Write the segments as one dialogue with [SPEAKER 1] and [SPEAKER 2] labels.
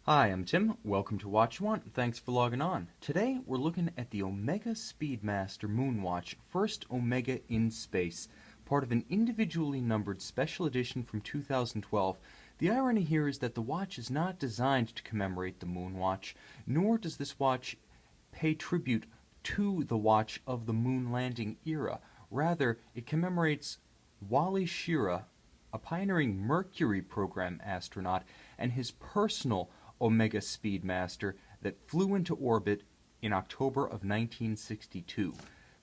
[SPEAKER 1] Hi, I'm Tim. Welcome to Watch You Want. Thanks for logging on. Today we're looking at the Omega Speedmaster Moonwatch, first Omega in space, part of an individually numbered special edition from 2012. The irony here is that the watch is not designed to commemorate the Moonwatch, nor does this watch pay tribute to the watch of the moon landing era. Rather, it commemorates Wally Schirra, a pioneering Mercury Program astronaut, and his personal Omega Speedmaster that flew into orbit in October of 1962.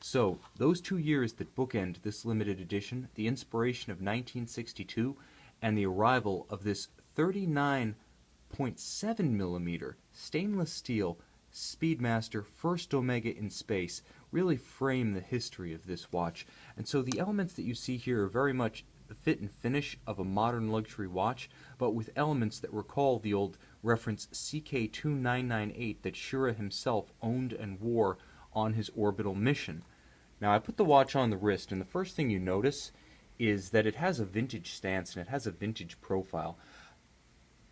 [SPEAKER 1] So, those 2 years that bookend this limited edition, the inspiration of 1962 and the arrival of this 39.7 millimeter stainless steel Speedmaster first Omega in space, really frame the history of this watch. And so the elements that you see here are very much the fit and finish of a modern luxury watch, but with elements that recall the old reference CK2998 that Schirra himself owned and wore on his orbital mission. Now I put the watch on the wrist, and the first thing you notice is that it has a vintage stance and it has a vintage profile.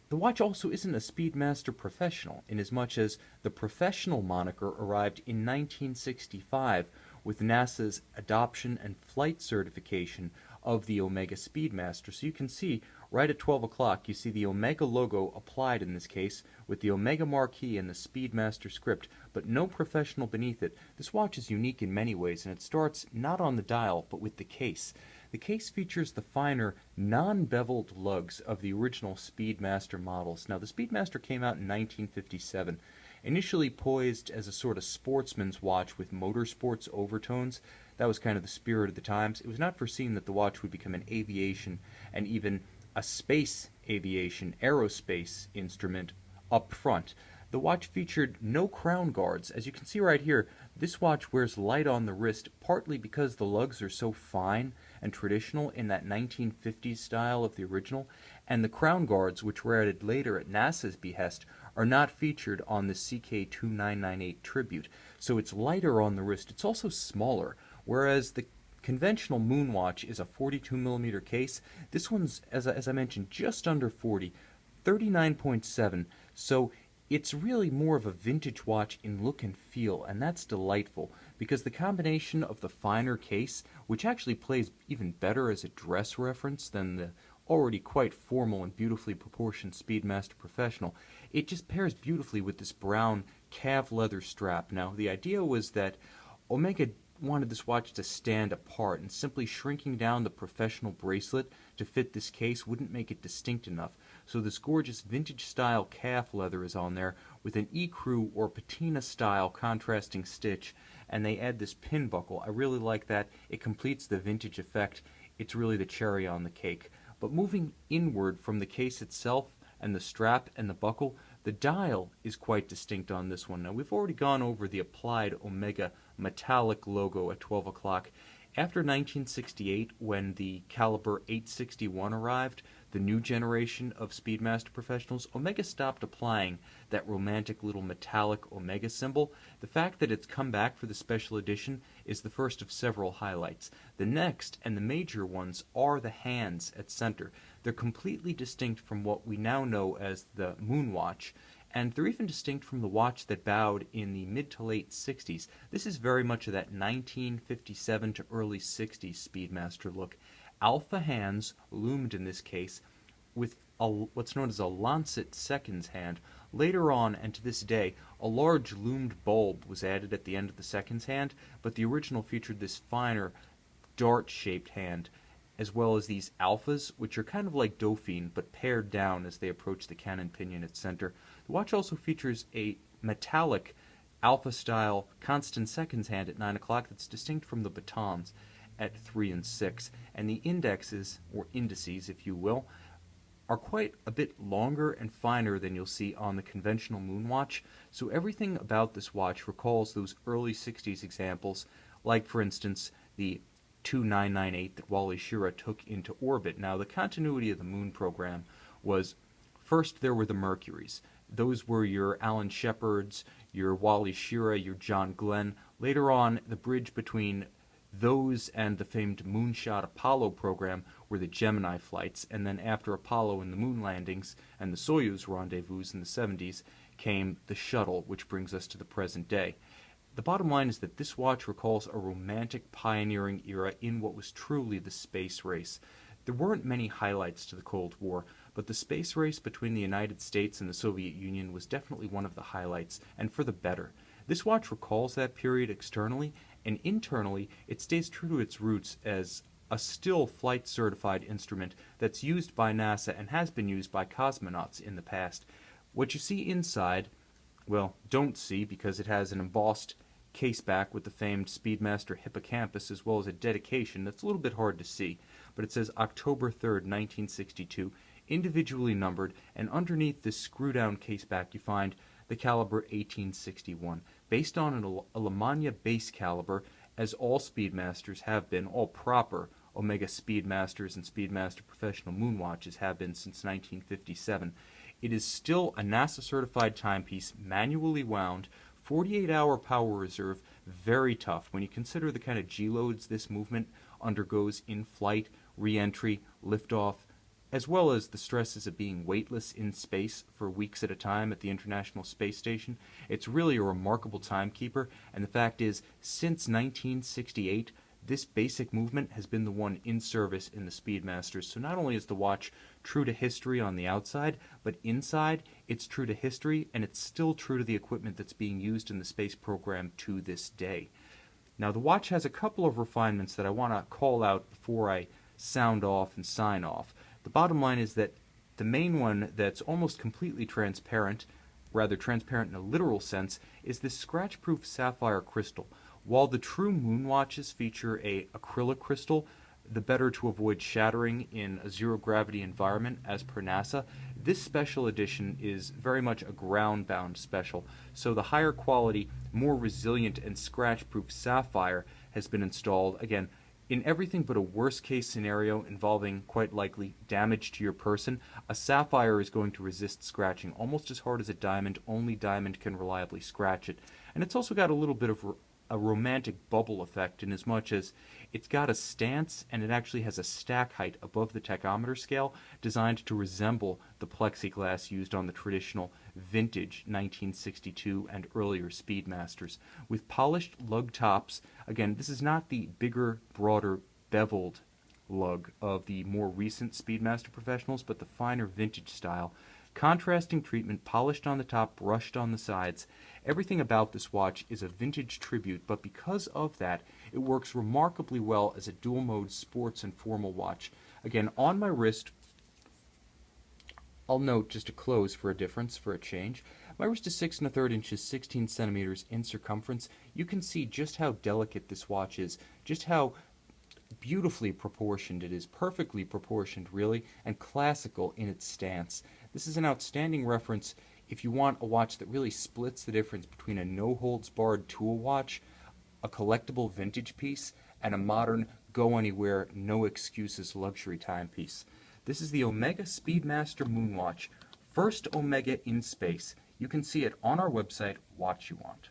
[SPEAKER 1] The watch also isn't a Speedmaster Professional, inasmuch as the professional moniker arrived in 1965 with NASA's adoption and flight certification of the Omega Speedmaster. So you can see right at 12 o'clock you see the Omega logo applied in this case with the Omega marquee and the Speedmaster script, but no professional beneath it. This watch is unique in many ways, and it starts not on the dial but with the case. The case features the finer, non-beveled lugs of the original Speedmaster models. Now, the Speedmaster came out in 1957, initially poised as a sort of sportsman's watch with motorsports overtones. That was kind of the spirit of the times. It was not foreseen that the watch would become an aviation and even a space aviation, aerospace instrument up front. The watch featured no crown guards. As you can see right here, this watch wears light on the wrist, partly because the lugs are so fine and traditional in that 1950s style of the original, and the crown guards, which were added later at NASA's behest, are not featured on the CK2998 tribute. So it's lighter on the wrist. It's also smaller, whereas the conventional Moonwatch is a 42 millimeter case. This one's, as I mentioned, just under 40, 39.7. So it's really more of a vintage watch in look and feel, and that's delightful because the combination of the finer case, which actually plays even better as a dress reference than the already quite formal and beautifully proportioned Speedmaster Professional, it just pairs beautifully with this brown calf leather strap. Now, the idea was that Omega wanted this watch to stand apart, and simply shrinking down the professional bracelet to fit this case wouldn't make it distinct enough. So this gorgeous vintage style calf leather is on there with an ecru or patina style contrasting stitch, and they add this pin buckle. I really like that. It completes the vintage effect. It's really the cherry on the cake. But moving inward from the case itself and the strap and the buckle, the dial is quite distinct on this one. Now, we've already gone over the applied Omega metallic logo at 12 o'clock. After 1968, when the caliber 861 arrived, the new generation of Speedmaster Professionals, Omega stopped applying that romantic little metallic Omega symbol. The fact that it's come back for the special edition is the first of several highlights. The next, and the major ones, are the hands at center. They're completely distinct from what we now know as the Moonwatch, and they're even distinct from the watch that bowed in the mid to late 60s. This is very much of that 1957 to early 60s Speedmaster look. Alpha hands, loomed in this case, with what's known as a lancet seconds hand. Later on, and to this day, a large loomed bulb was added at the end of the seconds hand, but the original featured this finer, dart-shaped hand, as well as these alphas, which are kind of like Dauphine, but pared down as they approach the cannon pinion at center. The watch also features a metallic alpha-style constant seconds hand at 9 o'clock that's distinct from the batons at 3 and 6, and the indexes, or indices if you will, are quite a bit longer and finer than you'll see on the conventional Moonwatch. So everything about this watch recalls those early 60s examples, like for instance the 2998 that Wally Schirra took into orbit. Now, the continuity of the Moon program was, first there were the Mercuries. Those were your Alan Shepards, your Wally Schirra, your John Glenn. Later on, the bridge between Those and the famed moonshot Apollo program were the Gemini flights, and then after Apollo and the moon landings and the Soyuz rendezvous in the 70s came the shuttle, which brings us to the present day. The bottom line is that this watch recalls a romantic pioneering era in what was truly the space race. There weren't many highlights to the Cold War, but the space race between the United States and the Soviet Union was definitely one of the highlights, and for the better. This watch recalls that period externally, and internally it stays true to its roots as a still flight-certified instrument that's used by NASA and has been used by cosmonauts in the past. What you see inside, well, don't see, because it has an embossed caseback with the famed Speedmaster hippocampus, as well as a dedication that's a little bit hard to see, but it says October 3rd, 1962, individually numbered, and underneath this screw-down caseback you find the caliber 1861, based on a Alemannia base caliber, as all Speedmasters have been, all proper Omega Speedmasters and Speedmaster Professional Moonwatches have been since 1957. It is still a NASA-certified timepiece, manually wound, 48-hour power reserve, very tough when you consider the kind of G-loads this movement undergoes in flight, re-entry, liftoff, as well as the stresses of being weightless in space for weeks at a time at the International Space Station. It's really a remarkable timekeeper, and the fact is, since 1968, this basic movement has been the one in service in the Speedmasters. So not only is the watch true to history on the outside, but inside it's true to history, and it's still true to the equipment that's being used in the space program to this day. Now the watch has a couple of refinements that I want to call out before I sound off and sign off. The bottom line is that the main one that's almost completely transparent, rather transparent in a literal sense, is this scratch-proof sapphire crystal. While the true Moonwatches feature a acrylic crystal, the better to avoid shattering in a zero-gravity environment as per NASA, this special edition is very much a ground-bound special, so the higher quality, more resilient and scratch-proof sapphire has been installed, again, in everything but a worst-case scenario involving, quite likely, damage to your person. A sapphire is going to resist scratching almost as hard as a diamond. Only diamond can reliably scratch it. And it's also got a little bit of a romantic bubble effect in as much as it's got a stance and it actually has a stack height above the tachometer scale designed to resemble the plexiglass used on the traditional vintage 1962 and earlier Speedmasters. With polished lug tops, again, this is not the bigger, broader, beveled lug of the more recent Speedmaster Professionals, but the finer vintage style. Contrasting treatment, polished on the top, brushed on the sides. Everything about this watch is a vintage tribute, but because of that, it works remarkably well as a dual-mode sports and formal watch. Again, on my wrist, I'll note, just to close for a difference, for a change, my wrist is 6 1/3 inches, 16 centimeters in circumference. You can see just how delicate this watch is, just how beautifully proportioned it is, perfectly proportioned really, and classical in its stance. This is an outstanding reference if you want a watch that really splits the difference between a no-holds-barred tool watch, a collectible vintage piece, and a modern, go-anywhere, no-excuses luxury timepiece. This is the Omega Speedmaster Moonwatch, first Omega in space. You can see it on our website, Watch You Want.